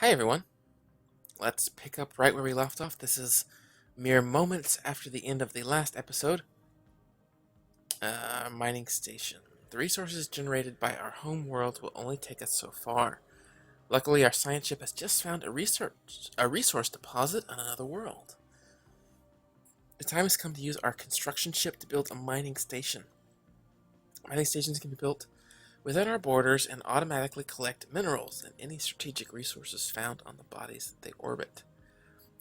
Hi everyone. Let's pick up right where we left off. This is mere moments after the end of the last episode. Mining station. The resources generated by our home world will only take us so far. Luckily, our science ship has just found a resource deposit on another world. The time has come to use our construction ship to build a mining station. Mining stations can be built within our borders and automatically collect minerals and any strategic resources found on the bodies that they orbit.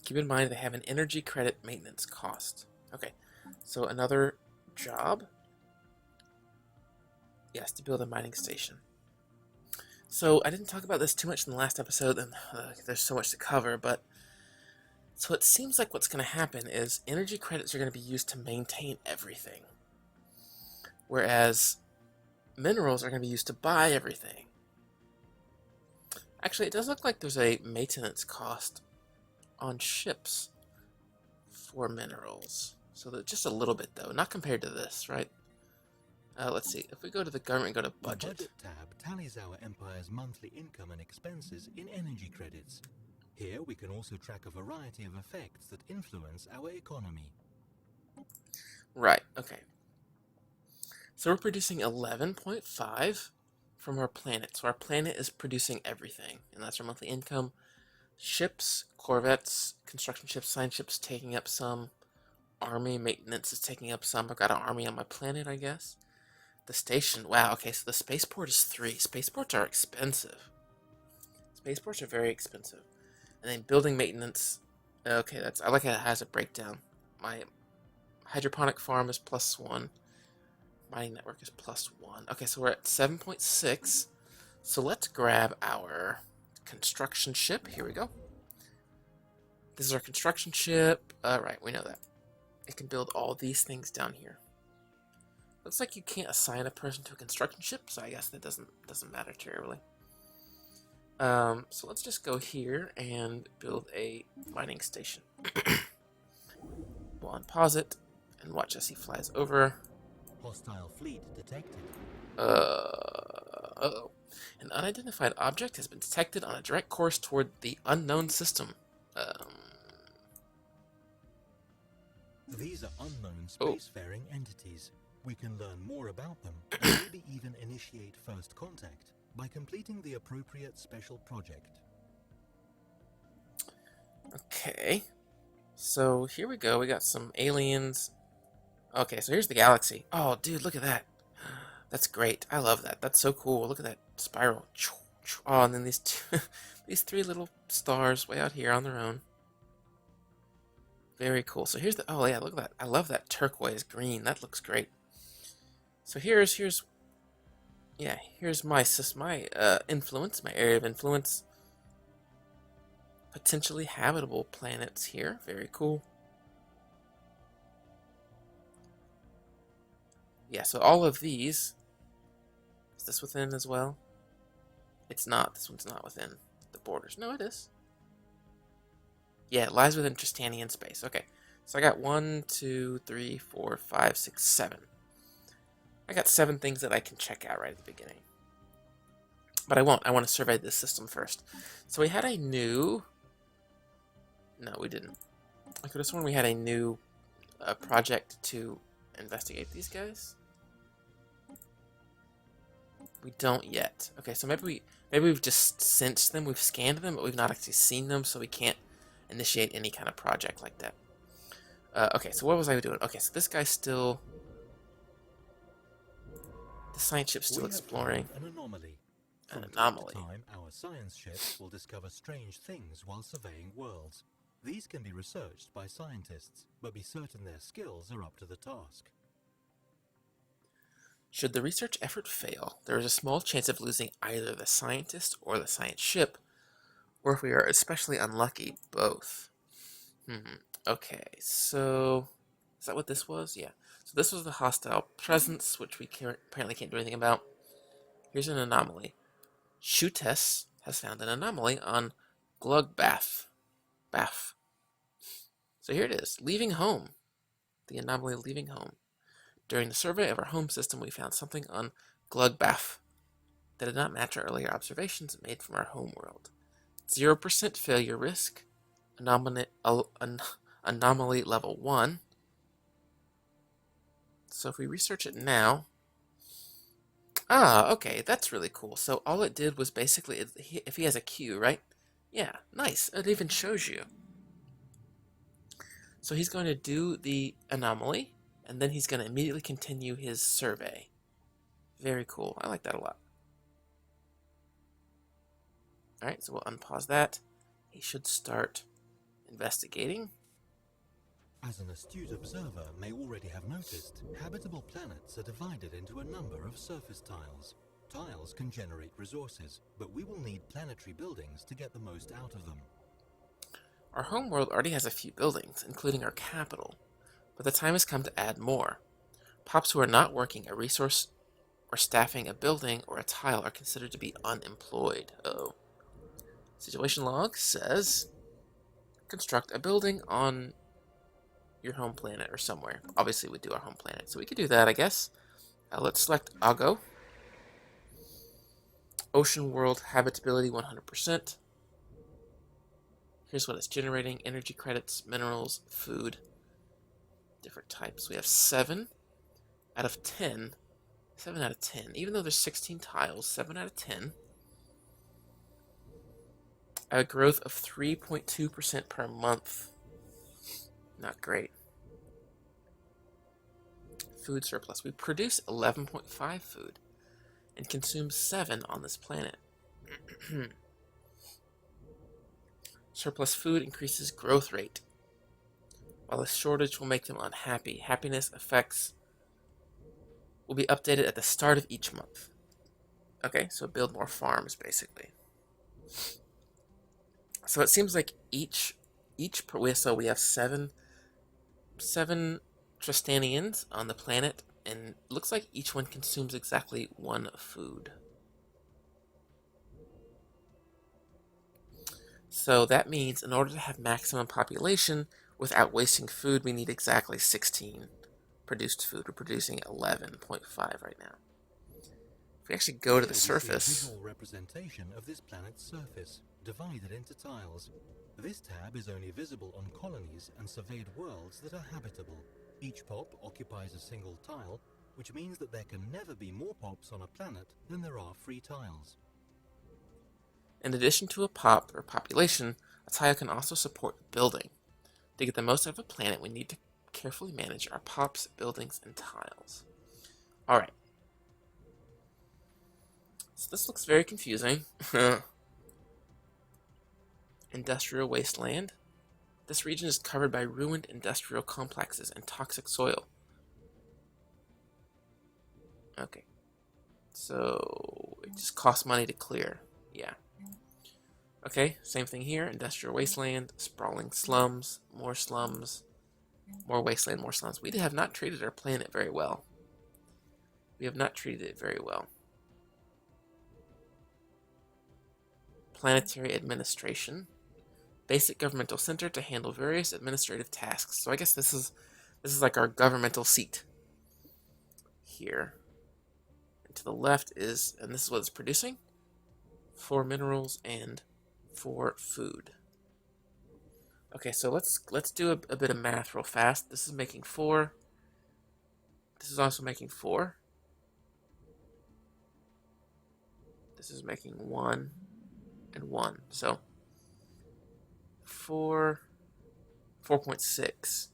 Keep in mind they have an energy credit maintenance cost. Okay, so another job? Yes, to build a mining station. So I didn't talk about this too much in the last episode, and there's so much to cover, but so it seems like what's going to happen is energy credits are going to be used to maintain everything, whereas minerals are going to be used to buy everything. Actually, it does look like there's a maintenance cost on ships for minerals. So that just a little bit, though. Not compared to this, right? Let's see. If we go to the government and go to The budget. budget tab tallies our empire's monthly income and expenses in energy credits. Here we can also track a variety of effects that influence our economy. Right, okay. So we're producing 11.5 from our planet. So our planet is producing everything, and that's our monthly income. Ships, corvettes, construction ships, science ships taking up some. Army maintenance is taking up some. I've got an army on my planet, I guess. The station, wow, okay, so the spaceport is 3. Spaceports are expensive. Spaceports are very expensive. And then building maintenance, okay, I like how it has a breakdown. My hydroponic farm is +1. Mining network is +1. Okay, so we're at 7.6. So let's grab our construction ship. Here we go. This is our construction ship. Right, we know that. It can build all these things down here. Looks like you can't assign a person to a construction ship, so I guess that doesn't matter terribly. So let's just go here and build a mining station. We'll unpause it and watch as he flies over. Hostile fleet detected. Uh-oh. An unidentified object has been detected on a direct course toward the unknown system. These are unknown Oh, spacefaring entities. We can learn more about them and maybe even initiate first contact by completing the appropriate special project. okay. So here we go. We got some aliens. Okay, so here's the galaxy. Oh, dude, look at that. That's great. I love that. That's so cool. Look at that spiral. Oh, and then these these 3 little stars way out here on their own. Very cool. So here's the. Oh yeah, look at that. I love that turquoise green. That looks great. So here's my influence, my area of influence. Potentially habitable planets here. Very cool. Yeah, so all of these. Is this within as well? It's not. This one's not within the borders. No, it is. Yeah, it lies within Tristanian space. Okay. So I got 1, 2, 3, 4, 5, 6, 7. I got 7 things that I can check out right at the beginning. But I won't. I want to survey this system first. So we had a new... No, we didn't. I could have sworn we had a new project to investigate these guys. We don't yet. Okay, so maybe we've just sensed them, we've scanned them, but we've not actually seen them, so we can't initiate any kind of project like that. Okay, so what was I doing? Okay, so this guy's still... The science ship's still exploring. An anomaly. An From anomaly. time to time, our science ships will discover strange things while surveying worlds. These can be researched by scientists, but be certain their skills are up to the task. Should the research effort fail, there is a small chance of losing either the scientist or the science ship, or if we are especially unlucky, both. Okay, so... Is that what this was? Yeah. So this was the hostile presence, which we apparently can't do anything about. Here's an anomaly. Shutes has found an anomaly on Glugbath. Bath. So here it is. Leaving home. The anomaly leaving home. During the survey of our home system, we found something on Glugbath that did not match our earlier observations made from our home world. 0% failure risk, anomaly level 1. So if we research it now, okay, that's really cool. So all it did was basically, if he has a Q, right? Yeah, nice. It even shows you. So he's going to do the anomaly, and then he's going to immediately continue his survey. Very cool. I like that a lot. Alright, so we'll unpause that. He should start investigating. As an astute observer may already have noticed, habitable planets are divided into a number of surface tiles. Tiles can generate resources, but we will need planetary buildings to get the most out of them. Our homeworld already has a few buildings, including our capital, but the time has come to add more. Pops who are not working a resource or staffing a building or a tile are considered to be unemployed. Uh-oh. Situation log says, construct a building on your home planet or somewhere. Obviously, we do our home planet, so we could do that, I guess. Let's select Ago. Ocean world habitability 100%. Here's what it's generating: energy credits, minerals, food, different types. We have 7 out of 10. 7 out of 10. Even though there's 16 tiles, 7 out of 10. A growth of 3.2% per month. Not great. Food surplus. We produce 11.5 food and consume 7 on this planet. Surplus food increases growth rate, while a shortage will make them unhappy. Happiness effects will be updated at the start of each month. Okay, so build more farms, basically. So it seems like so we have seven Tristanians on the planet, and it looks like each one consumes exactly 1 food. So that means in order to have maximum population without wasting food, we need exactly 16 produced food. We're producing 11.5 right now. If we actually go to the Here we see a surface, visual representation of this planet's surface, divided into tiles. This tab is only visible on colonies and surveyed worlds that are habitable. Each pop occupies a single tile, which means that there can never be more pops on a planet than there are free tiles. in addition to a pop or population, a tile can also support building. To get the most out of a planet, we need to carefully manage our pops, buildings, and tiles. Alright. So this looks very confusing. Industrial wasteland. This region is covered by ruined industrial complexes and toxic soil. Okay. So it just costs money to clear. Yeah. Okay, same thing here. Industrial wasteland, sprawling slums, more wasteland, more slums. We have not treated our planet very well. We have not treated it very well. Planetary administration. Basic governmental center to handle various administrative tasks. So I guess this is like our governmental seat here. And to the left is, and this is what it's producing, 4 minerals and 4 food. Okay, so let's do a bit of math real fast. This is making 4. This is also making 4. This is making 1 and 1. So 4.6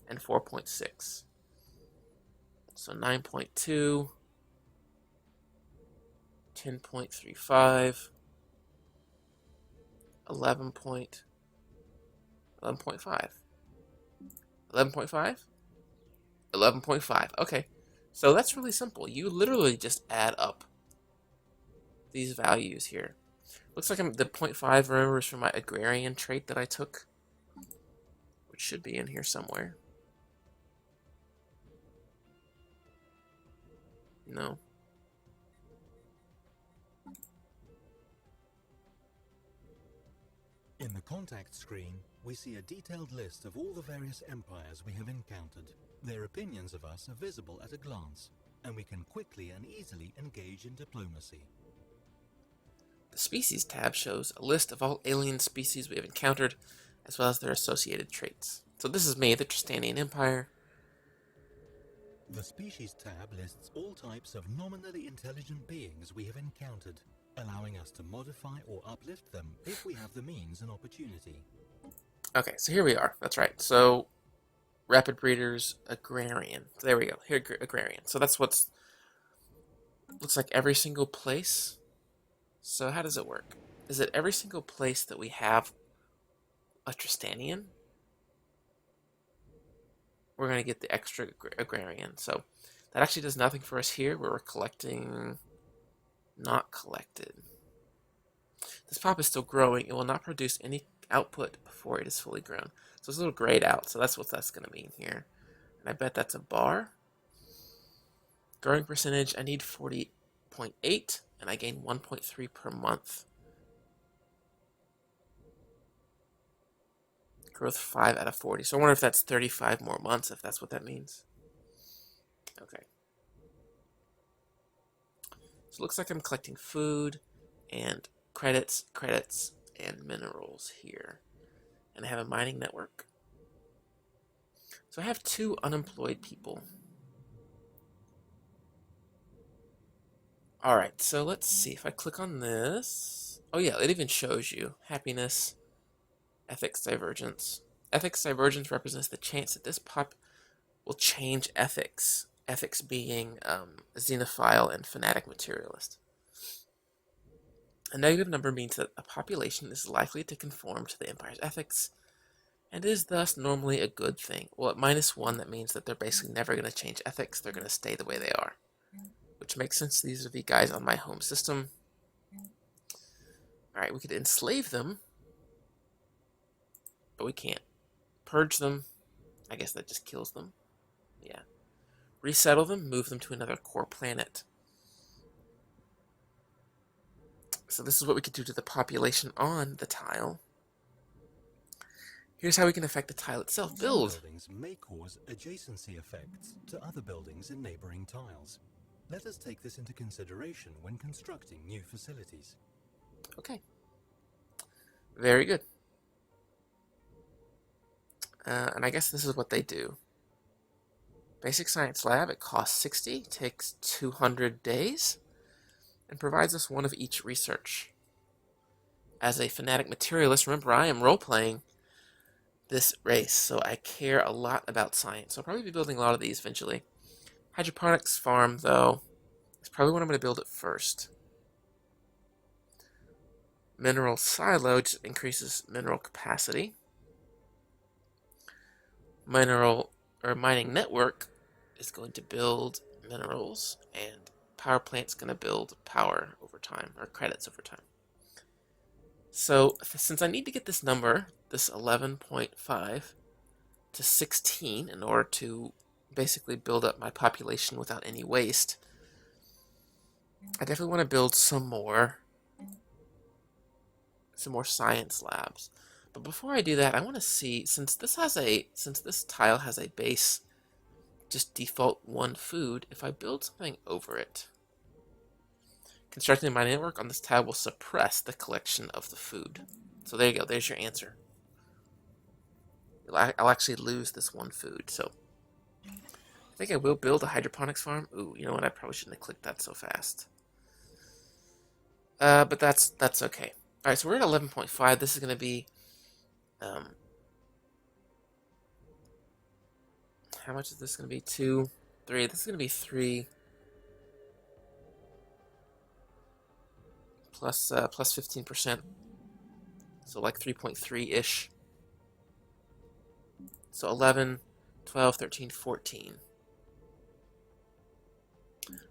and 4.6. So 9.2, 10.35, 11.5. 11.5? 11.5. Okay. So that's really simple. You literally just add up these values here. Looks like the 0.5, remember, is from my agrarian trait that I took, which should be in here somewhere. No. In the contact screen, we see a detailed list of all the various empires we have encountered. Their opinions of us are visible at a glance, and we can quickly and easily engage in diplomacy. The Species tab shows a list of all alien species we have encountered, as well as their associated traits. So this is me, the Tristanian Empire. The Species tab lists all types of nominally intelligent beings we have encountered, allowing us to modify or uplift them if we have the means and opportunity. Okay, so here we are. That's right. So rapid breeders, agrarian. So there we go. Here, agrarian. So that's what's looks like every single place. So how does it work? Is it every single place that we have a Tristanian? We're going to get the extra agrarian. So that actually does nothing for us here, where we're collecting not collected. This pop is still growing. It will not produce any output before it is fully grown. So it's a little grayed out. So that's what that's going to mean here. And I bet that's a bar. Growing percentage, I need 40.8, and I gain 1.3 per month. Growth 5 out of 40. So I wonder if that's 35 more months, if that's what that means. Okay. So it looks like I'm collecting food and credits, and minerals here. And I have a mining network. So I have 2 unemployed people. Alright, so let's see. If I click on this... Oh yeah, it even shows you. Happiness, ethics divergence. Ethics divergence represents the chance that this pop will change ethics. Ethics being xenophile and fanatic materialist. A negative number means that a population is likely to conform to the Empire's ethics, and is thus normally a good thing. Well, at -1, that means that they're basically never going to change ethics. They're going to stay the way they are. Which makes sense. These are the guys on my home system. Alright, we could enslave them, but we can't. Purge them. I guess that just kills them. Yeah. Resettle them, move them to another core planet. So this is what we could do to the population on the tile. Here's how we can affect the tile itself. Build. Some buildings may cause adjacency effects to other buildings in neighboring tiles. Let us take this into consideration when constructing new facilities. Okay. Very good. And I guess this is what they do. Basic Science Lab, it costs 60, takes 200 days, and provides us one of each research. As a fanatic materialist, remember I am role-playing this race, so I care a lot about science. So I'll probably be building a lot of these eventually. Hydroponics farm, though, is probably what I'm going to build at first. Mineral silo just increases mineral capacity. Mining network is going to build minerals, and power plant's going to build power over time, or credits over time. So since I need to get this number, this 11.5, to 16 in order to basically build up my population without any waste, I definitely want to build some more science labs. But before I do that, I want to see, since this tile has a base, just default 1 food, if I build something over it. Constructing my network on this tile will suppress the collection of the food. So there you go, there's your answer. I'll actually lose this 1 food, so I think I will build a hydroponics farm. Ooh, you know what, I probably shouldn't have clicked that so fast. But that's okay. Alright, so we're at 11.5. This is going to be... how much is this going to be? 2, 3. This is going to be 3 plus 15%. So like 3.3-ish. So 11, 12, 13, 14.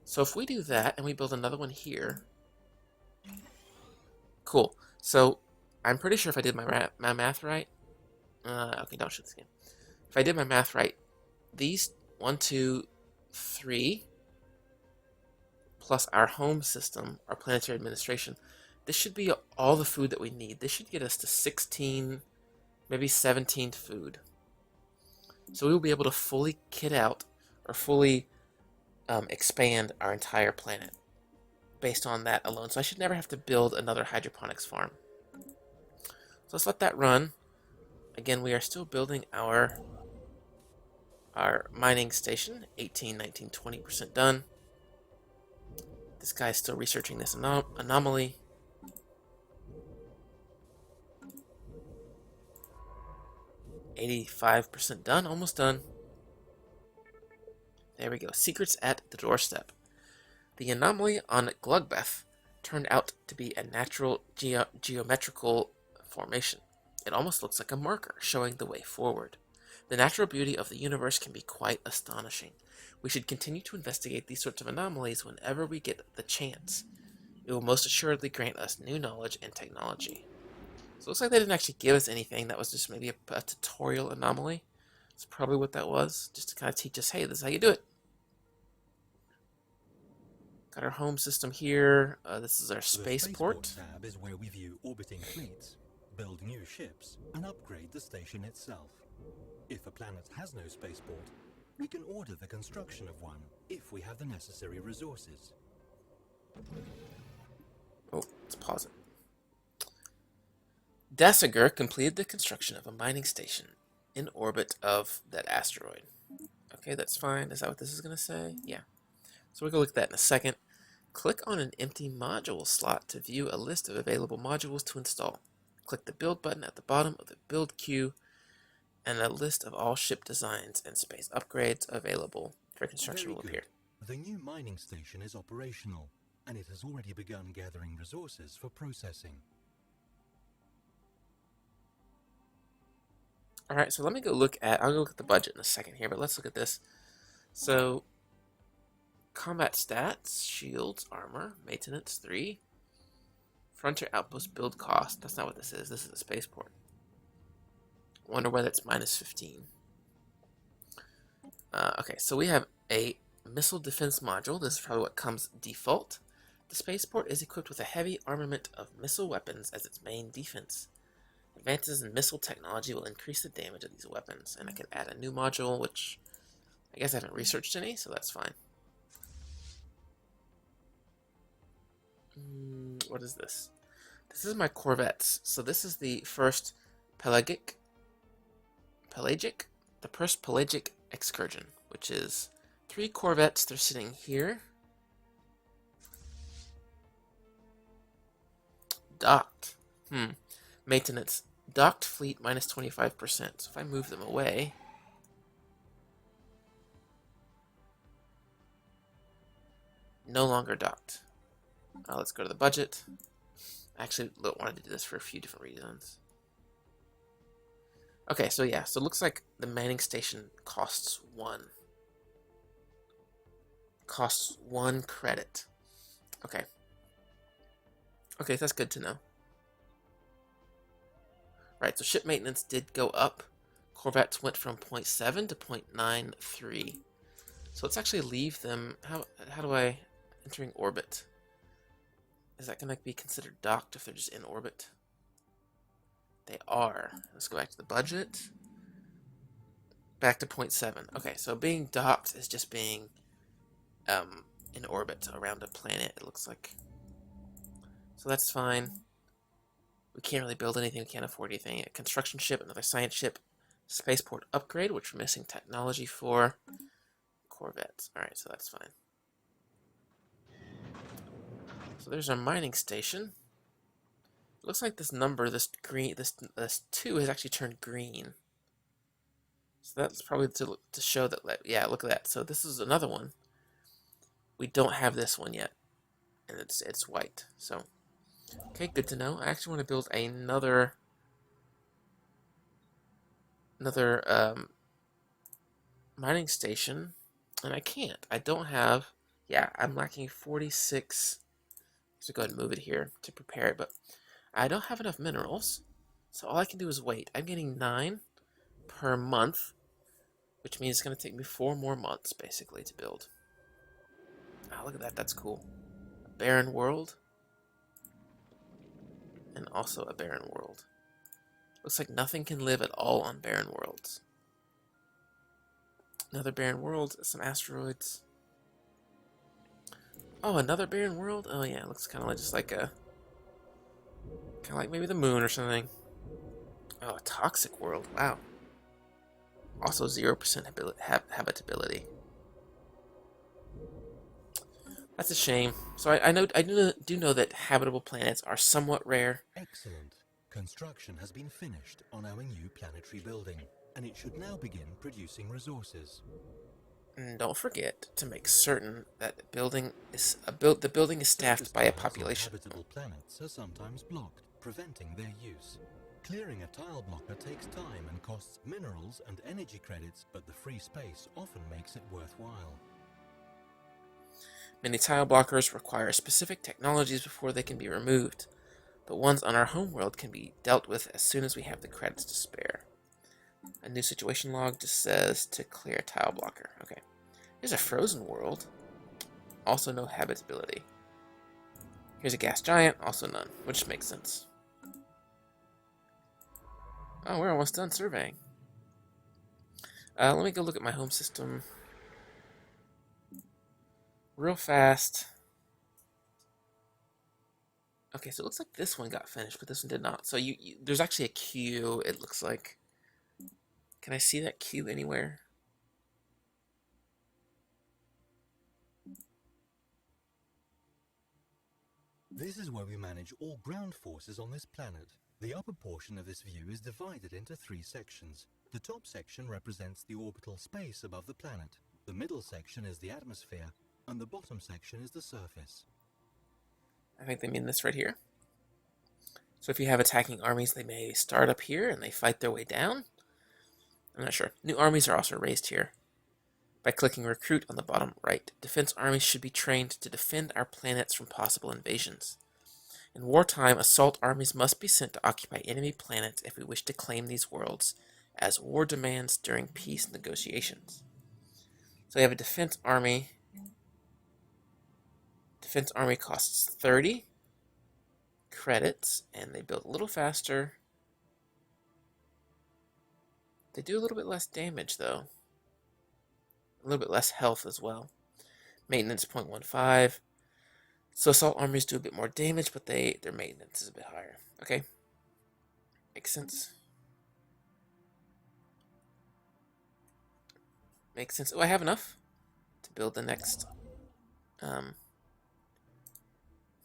So if we do that and we build another one here... Cool. So I'm pretty sure if I did my math right... okay, don't shoot this game. If I did my math right, these 1, 2, 3, plus our home system, our planetary administration, this should be all the food that we need. This should get us to 16, maybe 17 food. So we will be able to fully kit out, or fully expand our entire planet. based on that alone. So I should never have to build another hydroponics farm. So let's let that run. Again, we are still building our mining station. 18, 19, 20% done. This guy's still researching this anomaly. $85 done, almost done. There we go. Secrets at the doorstep. The anomaly on Glugbeth turned out to be a natural geometrical formation. It almost looks like a marker showing the way forward. The natural beauty of the universe can be quite astonishing. We should continue to investigate these sorts of anomalies whenever we get the chance. It will most assuredly grant us new knowledge and technology. So it looks like they didn't actually give us anything. That was just maybe a tutorial anomaly. That's probably what that was, just to kind of teach us, hey, this is how you do it. Got our home system here. This is our spaceport. The spaceport tab is where we view orbiting fleets, build new ships, and upgrade the station itself. If a planet has no spaceport, we can order the construction of one if we have the necessary resources. Oh, let's pause it. Dasiger completed the construction of a mining station in orbit of that asteroid. Okay, that's fine. Is that what this is going to say? Yeah. So we're going to look at that in a second. Click on an empty module slot to view a list of available modules to install. Click the build button at the bottom of the build queue, and a list of all ship designs and space upgrades available for construction will appear. The new mining station is operational, and it has already begun gathering resources for processing. Alright, so let me go look at, I'll go look at the budget in a second here, but let's look at this. So, combat stats, shields, armor, maintenance 3, frontier outpost build cost. That's not what this is. This is a spaceport. Wonder why that's minus 15. Okay, so we have a missile defense module. This is probably what comes default. The spaceport is equipped with a heavy armament of missile weapons as its main defense. Advances in missile technology will increase the damage of these weapons, and I can add a new module, which I guess I haven't researched any, so that's fine. What is this? This is my corvettes. So this is the first pelagic excursion, which is 3 corvettes. They're sitting here. Docked. Maintenance. Docked fleet minus 25%. So if I move them away, no longer docked. Let's go to the budget. I actually wanted to do this for a few different reasons. Okay, so yeah, so it looks like the mining station costs 1. Costs 1 credit. Okay. Okay, that's good to know. Right, so ship maintenance did go up. Corvettes went from 0.7 to 0.93. So let's actually leave them. How do I entering orbit? Is that going to be considered docked if they're just in orbit? They are. Let's go back to the budget. Back to 0.7. Okay, so being docked is just being in orbit around a planet, it looks like. So that's fine. We can't really build anything. We can't afford anything. A construction ship, another science ship, spaceport upgrade, which we're missing technology for. Corvettes. Alright, so that's fine. So there's our mining station. It looks like this number, this 2 has actually turned green. So that's probably to show that, yeah, look at that. So this is another one. We don't have this one yet. And it's white. So, okay, good to know. I actually want to build another mining station. And I can't. I don't have, yeah, I'm lacking 46. So go ahead and move it here to prepare it, but I don't have enough minerals, so all I can do is wait. I'm getting 9 per month, which means it's going to take me 4 more months, basically, to build. Oh, look at that. That's cool. A barren world. And also a barren world. Looks like nothing can live at all on barren worlds. Another barren world, some asteroids. Oh, another barren world? Oh yeah, it looks kind of like just like a, kind of like maybe the moon or something. Oh, a toxic world. Wow. Also 0% habitability. That's a shame. So I do know that habitable planets are somewhat rare. Excellent. Construction has been finished on our new planetary building, and it should now begin producing resources. And don't forget to make certain that the building is staffed Surface by a tiles on population. habitable planets are sometimes blocked, preventing their use. Clearing a tile blocker takes time and costs minerals and energy credits, but the free space often makes it worthwhile. Many tile blockers require specific technologies before they can be removed. The ones on our homeworld can be dealt with as soon as we have the credits to spare. A new situation log just says to clear a tile blocker. Okay. Here's a frozen world. Also no habitability. Here's a gas giant. Also none, which makes sense. Oh, we're almost done surveying. Let me go look at my home system real fast. Okay, so it looks like this one got finished, but this one did not. So there's actually a queue, it looks like. Can I see that queue anywhere? This is where we manage all ground forces on this planet. The upper portion of this view is divided into 3 sections. The top section represents the orbital space above the planet. The middle section is the atmosphere, and the bottom section is the surface. I think they mean this right here. So if you have attacking armies, they may start up here and they fight their way down. I'm not sure. New armies are also raised here. By clicking recruit on the bottom right, defense armies should be trained to defend our planets from possible invasions. In wartime, assault armies must be sent to occupy enemy planets if we wish to claim these worlds, as war demands during peace negotiations. So we have a defense army. Defense army costs 30 credits, and they build a little faster. They do a little bit less damage, though. A little bit less health as well. Maintenance 0.15. So assault armies do a bit more damage, but their maintenance is a bit higher. Okay. Makes sense. Makes sense. Oh, I have enough to build the next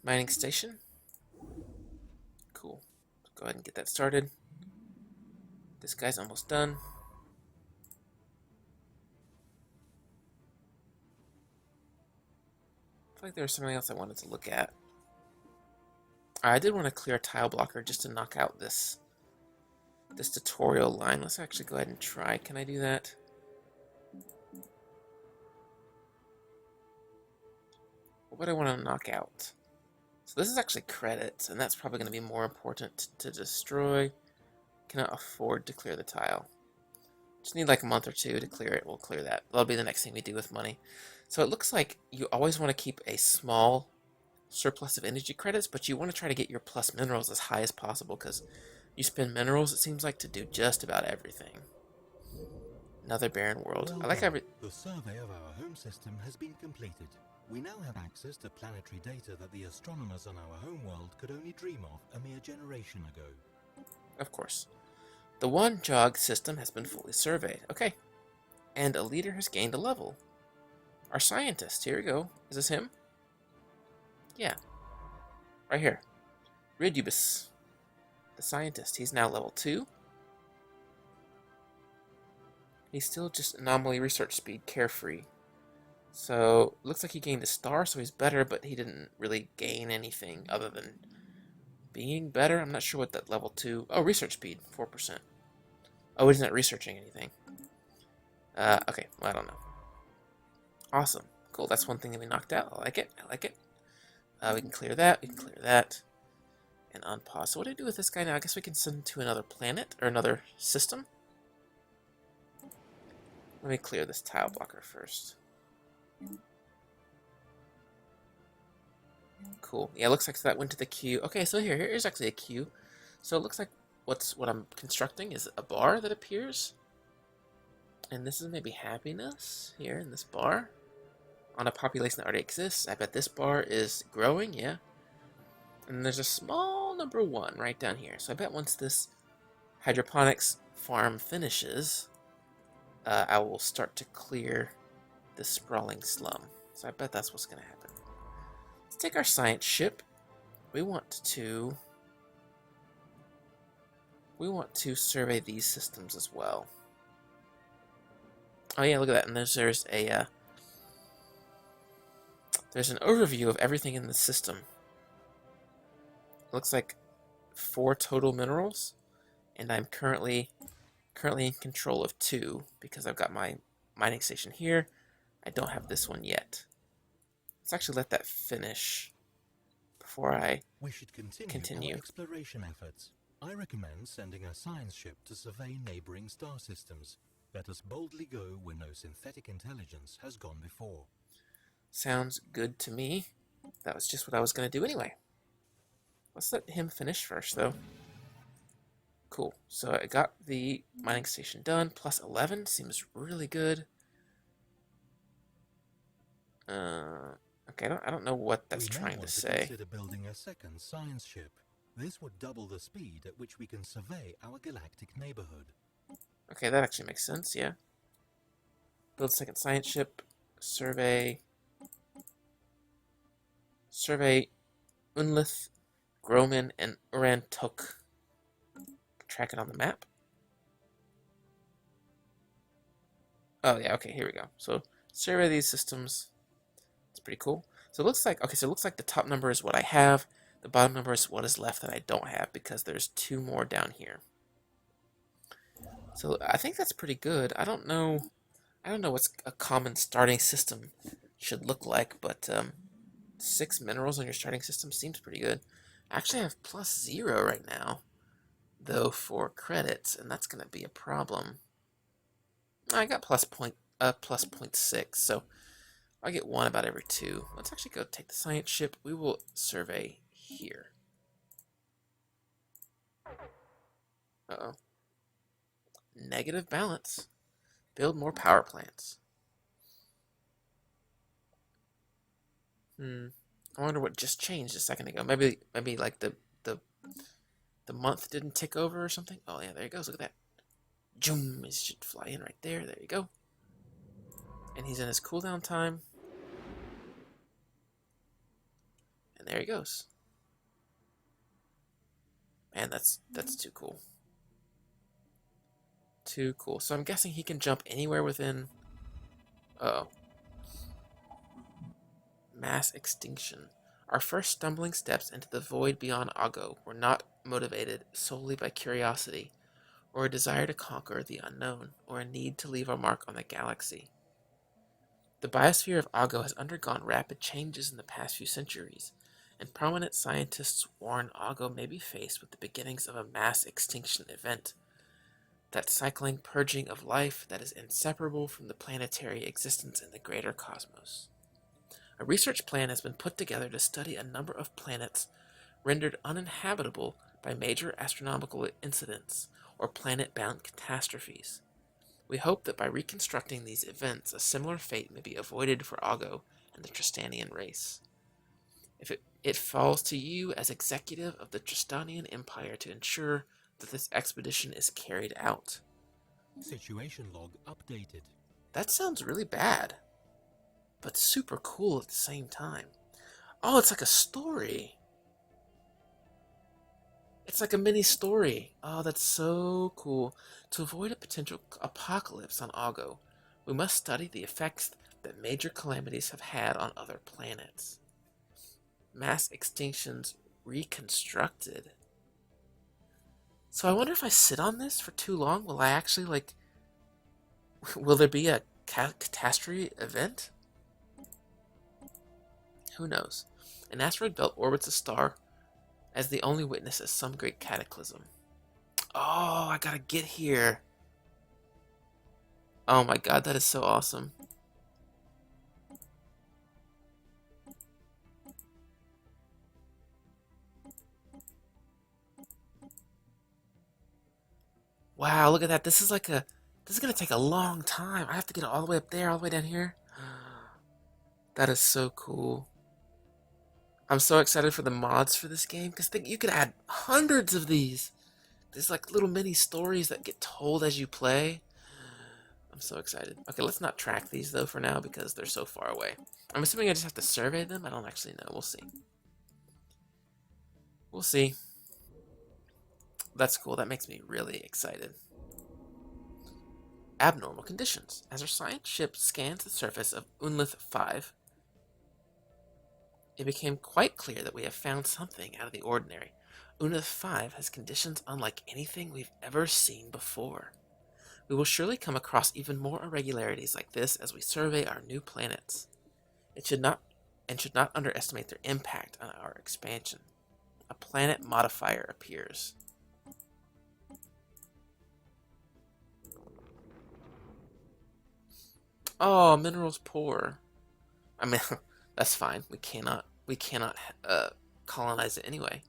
mining station. Cool. Go ahead and get that started. This guy's almost done. I feel like there was something else I wanted to look at. I did want to clear a tile blocker just to knock out this tutorial line. Let's actually go ahead and try. Can I do that? What would I want to knock out? So this is actually credits, and that's probably going to be more important to destroy. Cannot afford to clear the tile. Just need like a month or two to clear it. We'll clear that. That'll be the next thing we do with money. So it looks like you always want to keep a small surplus of energy credits, but you want to try to get your plus minerals as high as possible, because you spend minerals, it seems like, to do just about everything. Another barren world. Well I like done. The survey of our home system has been completed. We now have access to planetary data that the astronomers on our homeworld could only dream of a mere generation ago. Of course. The one jog system has been fully surveyed. Okay. And a leader has gained a level. Our scientist. Here we go. Is this him? Yeah. Right here. Ridubus. The scientist. He's now level 2. He's still just anomaly research speed, carefree. So, looks like he gained a star, so he's better, but he didn't really gain anything other than being better. I'm not sure what that level 2... Oh, research speed, 4%. Oh, he's not researching anything. Okay, well, I don't know. Awesome. Cool, that's one thing that we knocked out. I like it, I like it. We can clear that, we can clear that. And unpause. So what do I do with this guy now? I guess we can send him to another planet, or another system. Let me clear this tile blocker first. Cool. Yeah, it looks like that went to the queue. Okay, so here's actually a queue. So it looks like what I'm constructing is a bar that appears. And this is maybe happiness here in this bar. on a population that already exists. I bet this bar is growing, yeah. And there's a small number 1 right down here. So I bet once this hydroponics farm finishes, I will start to clear the sprawling slum. So I bet that's what's going to happen. Let's take our science ship. We want to survey these systems as well. Oh yeah, look at that. And there's an overview of everything in the system. It looks like 4 total minerals, and I'm currently in control of 2 because I've got my mining station here. I don't have this one yet. Let's actually let that finish before I We should continue our exploration efforts. I recommend sending a science ship to survey neighboring star systems. Let us boldly go where no synthetic intelligence has gone before. Sounds good to me. That was just what I was going to do anyway. Let's let him finish first, though. Cool. So I got the mining station done. Plus 11 seems really good. Okay, I don't know what that's trying to say. Consider building a second science ship. This would double the speed at which we can survey our galactic neighborhood. Okay, that actually makes sense, yeah. Build a second science ship. Survey Unlith, Groman, and Urantok. Track it on the map. Oh yeah, okay, here we go. So survey these systems. It's pretty cool. So it looks like the top number is what I have. The bottom number is what is left that I don't have because there's 2 more down here. So I think that's pretty good. I don't know what a common starting system should look like, but 6 minerals on your starting system seems pretty good. I actually have +0 right now, though, for credits, and that's going to be a problem. I got plus 0.6, so I'll get 1 about every 2. Let's actually go take the science ship. We will survey here. Uh-oh. Negative balance. Build more power plants. I wonder what just changed a second ago. Maybe like the month didn't tick over or something. Oh yeah, there it goes. Look at that. Joom! It should fly in right there. There you go. And he's in his cooldown time. And there he goes. Man, that's too cool. Too cool. So I'm guessing he can jump anywhere within... Uh-oh. Mass extinction. Our first stumbling steps into the void beyond Ago were not motivated solely by curiosity, or a desire to conquer the unknown, or a need to leave our mark on the galaxy. The biosphere of Ago has undergone rapid changes in the past few centuries, and prominent scientists warn Ago may be faced with the beginnings of a mass extinction event, that cycling purging of life that is inseparable from the planetary existence in the greater cosmos. A research plan has been put together to study a number of planets rendered uninhabitable by major astronomical incidents or planet-bound catastrophes. We hope that by reconstructing these events, a similar fate may be avoided for Ago and the Tristanian race. If it falls to you as executive of the Tristanian Empire to ensure that this expedition is carried out. Situation log updated. That sounds really bad, but super cool at the same time. Oh, it's like a story. It's like a mini story. Oh, that's so cool. To avoid a potential apocalypse on Ago, we must study the effects that major calamities have had on other planets. Mass extinctions reconstructed. So I wonder if I sit on this for too long, will I actually, will there be a catastrophe event? Who knows? An asteroid belt orbits a star as the only witness of some great cataclysm. Oh, I gotta get here. Oh my god, that is so awesome. Wow, look at that. This is gonna take a long time. I have to get all the way up there, all the way down here. That is so cool. I'm so excited for the mods for this game because think you could add hundreds of these. There's like little mini stories that get told as you play. I'm so excited. Okay, let's not track these though for now because they're so far away. I'm assuming I just have to survey them. I don't actually know. We'll see. We'll see. That's cool. That makes me really excited. Abnormal conditions. As our science ship scans the surface of Unlith 5, it became quite clear that we have found something out of the ordinary. Unlith 5 has conditions unlike anything we've ever seen before. We will surely come across even more irregularities like this as we survey our new planets. It should not underestimate their impact on our expansion. A planet modifier appears. Oh, minerals poor. I mean, that's fine. We cannot colonize it anyway.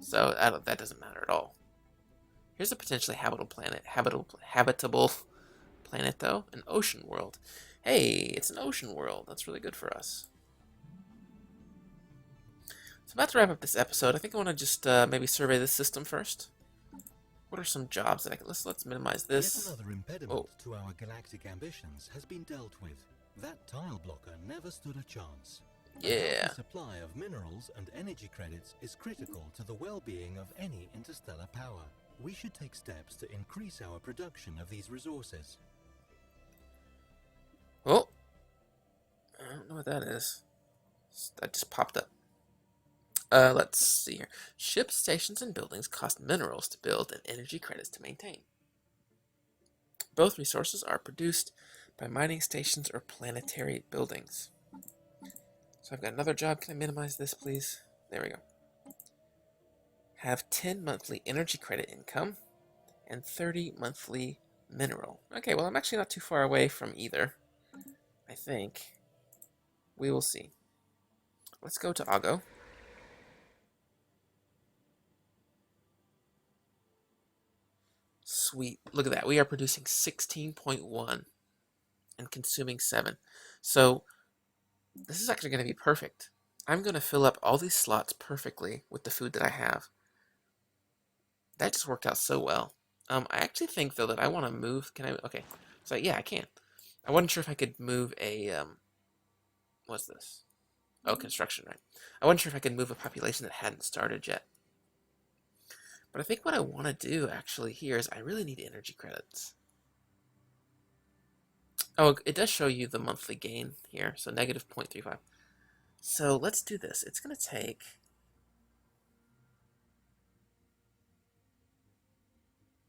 So that doesn't matter at all. Here's a potentially habitable planet. Habitable planet though, an ocean world. Hey, it's an ocean world. That's really good for us. So about to wrap up this episode. I think I want to just maybe survey this system first. What are some jobs that I can... Let's minimize this. Yet another impediment to our galactic ambitions has been dealt with. That tile blocker never stood a chance. Yeah. The supply of minerals and energy credits is critical to the well-being of any interstellar power. We should take steps to increase our production of these resources. Oh, I don't know what that is. That just popped up. Let's see here. Ships, stations, and buildings cost minerals to build and energy credits to maintain. Both resources are produced by mining stations or planetary buildings. So I've got another job. Can I minimize this, please? There we go. Have 10 monthly energy credit income and 30 monthly mineral. Okay, well, I'm actually not too far away from either. I think. We will see. Let's go to Ago. Sweet. Look at that. We are producing 16.1 and consuming 7. So this is actually going to be perfect. I'm going to fill up all these slots perfectly with the food that I have. That just worked out so well. I actually think, though, that I want to move... Can I... Okay. So, yeah, I can. I wasn't sure if I could move a... What's this? Oh, construction, right. I wasn't sure if I could move a population that hadn't started yet. But I think what I want to do, actually, here is I really need energy credits. Oh, it does show you the monthly gain here, so negative 0.35. So let's do this. It's going to take...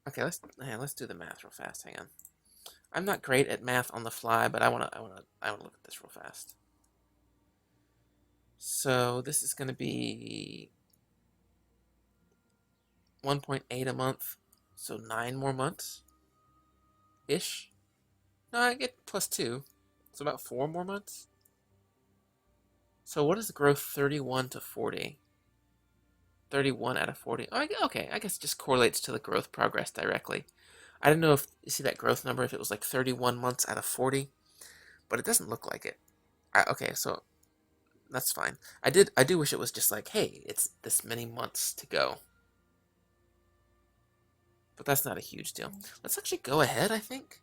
Okay, let's do the math real fast. Hang on. I'm not great at math on the fly, but I want to look at this real fast. So this is going to be 1.8 a month, so 9 more months ish. No, I get plus 2, so about 4 more months. So what is the growth 31 to 40? 31 out of 40. Oh, okay, I guess it just correlates to the growth progress directly. I didn't know if you see that growth number, if it was like 31 months out of 40, but it doesn't look like it. Okay, so that's fine. I do wish it was just like, hey, it's this many months to go. But that's not a huge deal. Let's actually go ahead, I think.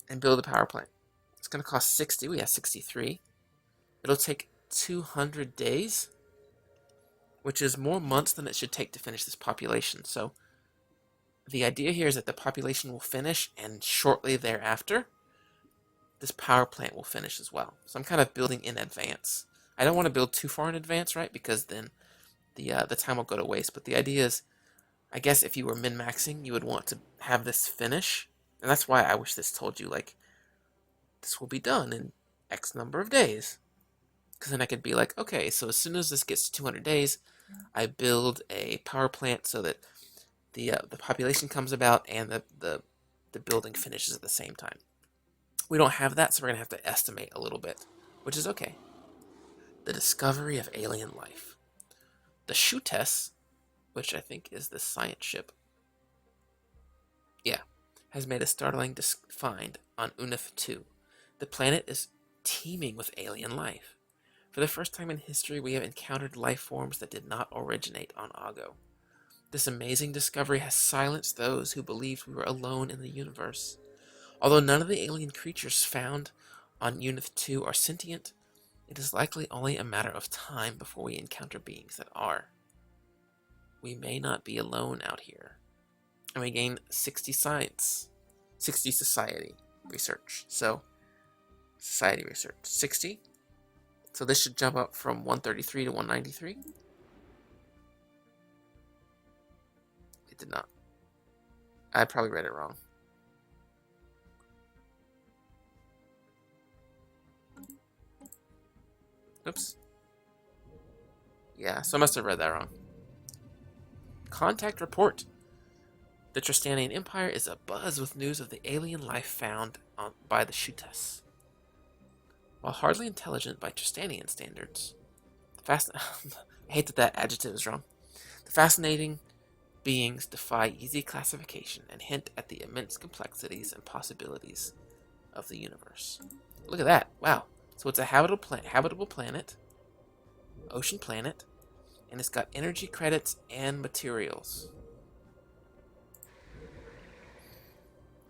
And build a power plant. It's going to cost 60. We have 63. It'll take 200 days, which is more months than it should take to finish this population. So the idea here is that the population will finish, and shortly thereafter, this power plant will finish as well. So I'm kind of building in advance. I don't want to build too far in advance, right? Because then the time will go to waste. But the idea is, I guess if you were min-maxing, you would want to have this finish. And that's why I wish this told you, like, this will be done in X number of days. Because then I could be like, okay, so as soon as this gets to 200 days, I build a power plant so that the population comes about and the building finishes at the same time. We don't have that, so we're going to have to estimate a little bit, which is okay. The discovery of alien life. The Shutes, which I think is the science ship. Yeah, has made a startling find on Unif 2. The planet is teeming with alien life. For the first time in history, we have encountered life forms that did not originate on Ago. This amazing discovery has silenced those who believed we were alone in the universe. Although none of the alien creatures found on Unif 2 are sentient, it is likely only a matter of time before we encounter beings that are. We may not be alone out here. And we gain 60 science, 60 society research. So, society research, 60. So this should jump up from 133 to 193. It did not. I probably read it wrong. Oops. Yeah, so I must have read that wrong. Contact report. The Tristanian Empire is abuzz with news of the alien life found by the Shutas. While hardly intelligent by Tristanian standards, I hate that adjective is wrong. The fascinating beings defy easy classification and hint at the immense complexities and possibilities of the universe. Look at that. Wow. So it's a habitable planet, ocean planet, and it's got energy credits and materials.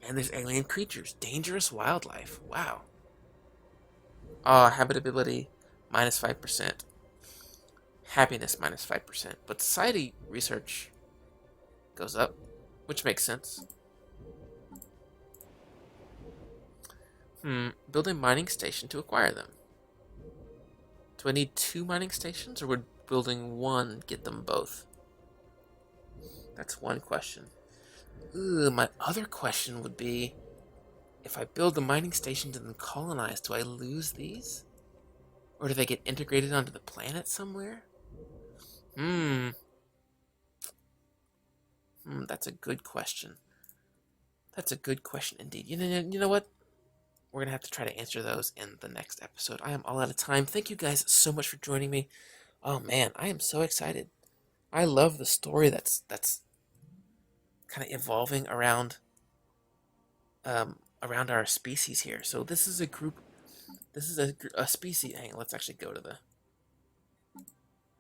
And there's alien creatures, dangerous wildlife. Wow. Habitability minus 5%. Happiness minus 5%. But society research goes up, which makes sense. Build a mining station to acquire them. Do I need 2 mining stations, or would building 1 get them both? That's one question. My other question would be, if I build the mining stations and then colonize, do I lose these? Or do they get integrated onto the planet somewhere? That's a good question. That's a good question indeed. You know what? We're going to have to try to answer those in the next episode. I am all out of time. Thank you guys so much for joining me. Oh man, I am so excited. I love the story that's kind of evolving around around our species here. So this is a group. This is a species. Hang on, let's actually go to the.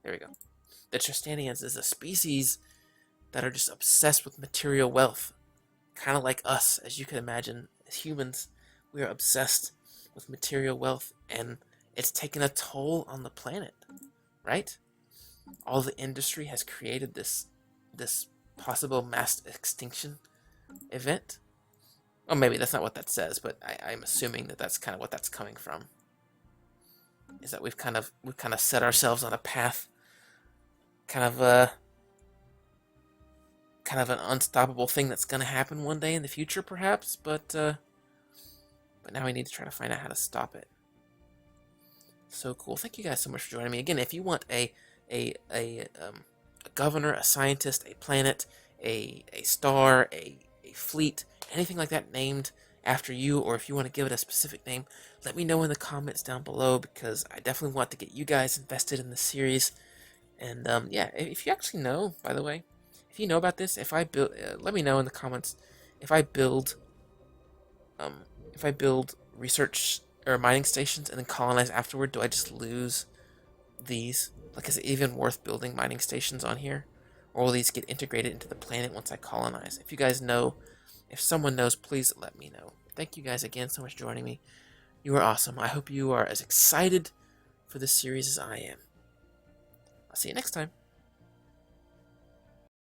There we go. The Tristanians is a species that are just obsessed with material wealth, kind of like us, as you can imagine. As humans, we are obsessed with material wealth, and it's taken a toll on the planet, right? All the industry has created this possible mass extinction event. Oh, maybe that's not what that says, but I'm assuming that that's kind of what that's coming from. Is that we've kind of set ourselves on a path, kind of an unstoppable thing that's going to happen one day in the future, perhaps. But now we need to try to find out how to stop it. So cool! Thank you guys so much for joining me again. If you want a governor, a scientist, a planet, a star, a fleet, anything like that named after you, or if you want to give it a specific name, let me know in the comments down below, because I definitely want to get you guys invested in the series. And yeah, if you actually know, by the way, if you know about this, if I build, let me know in the comments. If I build research or mining stations and then colonize afterward, do I just lose these? Like, is it even worth building mining stations on here? Or will these get integrated into the planet once I colonize? If you guys know, if someone knows, please let me know. Thank you guys again so much for joining me. You are awesome. I hope you are as excited for this series as I am. I'll see you next time.